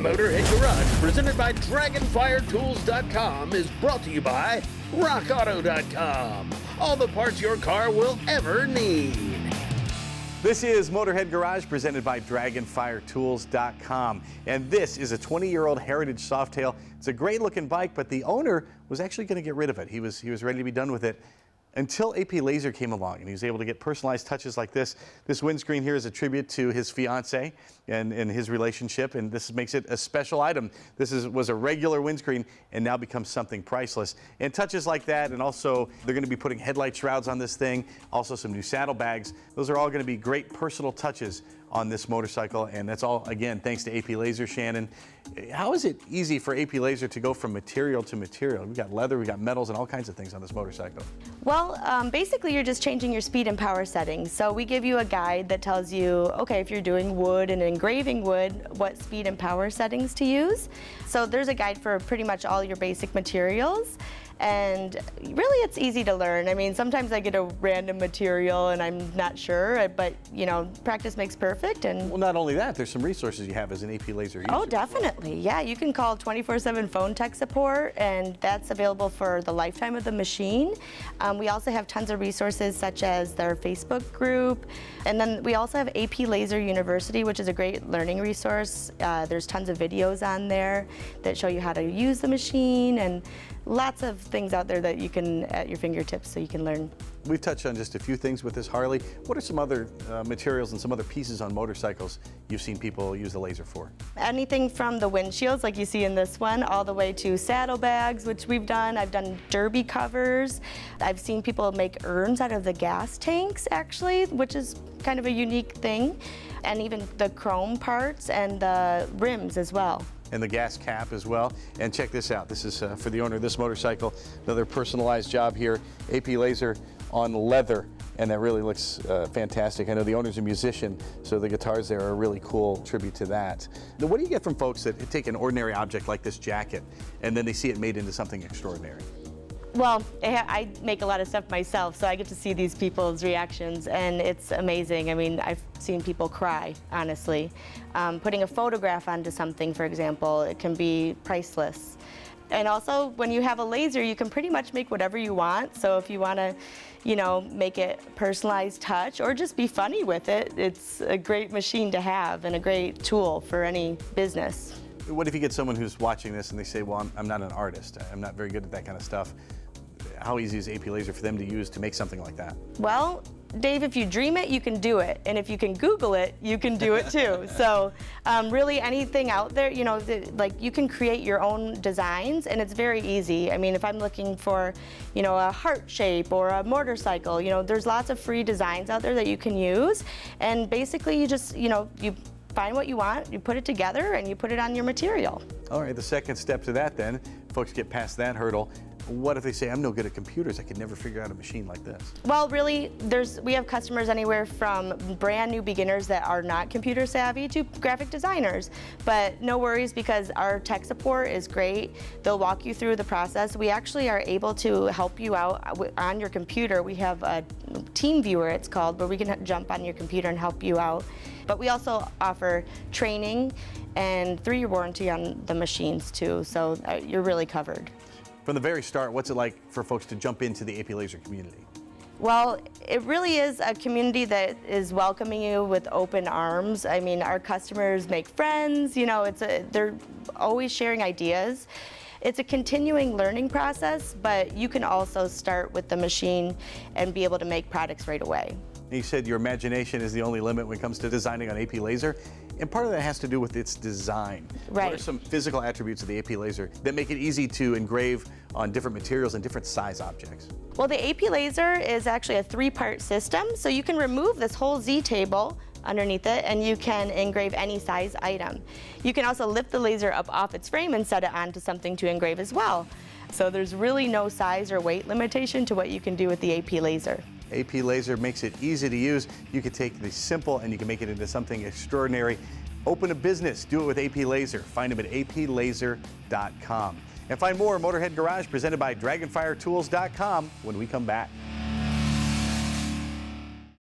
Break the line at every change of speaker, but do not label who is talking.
Motorhead Garage, presented by DragonfireTools.com, is brought to you by RockAuto.com. All the parts your car will ever need.
This is Motorhead Garage, presented by DragonfireTools.com. And this is a 20-year-old Heritage Softail. It's a great-looking bike, but the owner was actually going to get rid of it. He was ready to be done with it until AP Lazer came along, and he was able to get personalized touches like this. This windscreen here is a tribute to his fiance and his relationship, and this makes it a special item. This was a regular windscreen and now becomes something priceless. And touches like that, and also they're going to be putting headlight shrouds on this thing, also some new saddlebags. Those are all going to be great personal touches on this motorcycle, and that's all, again, thanks to AP Lazer. Shannon, how is it easy for AP Lazer to go from material to material? We got leather, we got metals, and all kinds of things on this motorcycle.
Well, basically you're just changing your speed and power settings. So we give you a guide that tells you, okay, if you're doing wood and engraving wood, what speed and power settings to use. So there's a guide for pretty much all your basic materials. And really, it's easy to learn. I mean, sometimes I get a random material and I'm not sure, but you know, practice makes perfect. And
well, not only that, there's some resources you have as an AP Lazer user.
Oh, definitely. Yeah, you can call 24/7 phone tech support, and that's available for the lifetime of the machine. We also have tons of resources such as their Facebook group, and then we also have AP Lazer University, which is a great learning resource. There's tons of videos on there that show you how to use the machine, and lots of things out there that you can, at your fingertips, so you can learn.
We've touched on just a few things with this Harley. What are some other materials and some other pieces on motorcycles you've seen people use the Lazer for?
Anything from the windshields, like you see in this one, all the way to saddlebags, which we've done. I've done derby covers. I've seen people make urns out of the gas tanks, actually, which is kind of a unique thing. And even the chrome parts and the rims as well.
And the gas cap as well. And check this out. This is for the owner of this motorcycle. Another personalized job here. AP Lazer on leather, and that really looks fantastic. I know the owner's a musician, so the guitars there are a really cool tribute to that. Now, what do you get from folks that take an ordinary object like this jacket and then they see it made into something extraordinary?
Well, I make a lot of stuff myself, so I get to see these people's reactions, and it's amazing. I mean, I've seen people cry, honestly. Putting a photograph onto something, for example, it can be priceless. And also, when you have a Lazer, you can pretty much make whatever you want. So if you want to, you know, make it personalized touch or just be funny with it, it's a great machine to have and a great tool for any business.
What if you get someone who's watching this and they say, well, I'm not an artist, I'm not very good at that kind of stuff. How easy is AP Lazer for them to use to make something like that?
Well, Dave, if you dream it, you can do it. And if you can Google it, you can do it too. So really anything out there, you know, like you can create your own designs, and it's very easy. I mean, if I'm looking for, you know, a heart shape or a motorcycle, you know, there's lots of free designs out there that you can use. And basically you just, you know, you find what you want, you put it together, and you put it on your material.
All right, the second step to that then, folks get past that hurdle. What if they say, I'm no good at computers, I could never figure out a machine like this? Well,
really, we have customers anywhere from brand new beginners that are not computer savvy to graphic designers. But no worries, because our tech support is great. They'll walk you through the process. We actually are able to help you out on your computer. We have a team viewer, it's called, where we can jump on your computer and help you out. But we also offer training and 3-year warranty on the machines too, so you're really covered.
From the very start, what's it like for folks to jump into the AP Lazer community?
Well, it really is a community that is welcoming you with open arms. I mean, our customers make friends, you know, they're always sharing ideas. It's a continuing learning process, but you can also start with the machine and be able to make products right away.
You said your imagination is the only limit when it comes to designing on AP Lazer, and part of that has to do with its design.
Right.
What are some physical attributes of the AP Lazer that make it easy to engrave on different materials and different size objects?
Well, the AP Lazer is actually a 3-part system, so you can remove this whole Z table underneath it, and you can engrave any size item. You can also lift the Lazer up off its frame and set it onto something to engrave as well. So there's really no size or weight limitation to what you can do with the AP Lazer.
AP Lazer makes it easy to use. You can take the simple and you can make it into something extraordinary. Open a business, do it with AP Lazer. Find them at aplazer.com. And find more Motorhead Garage presented by DragonfireTools.com when we come back.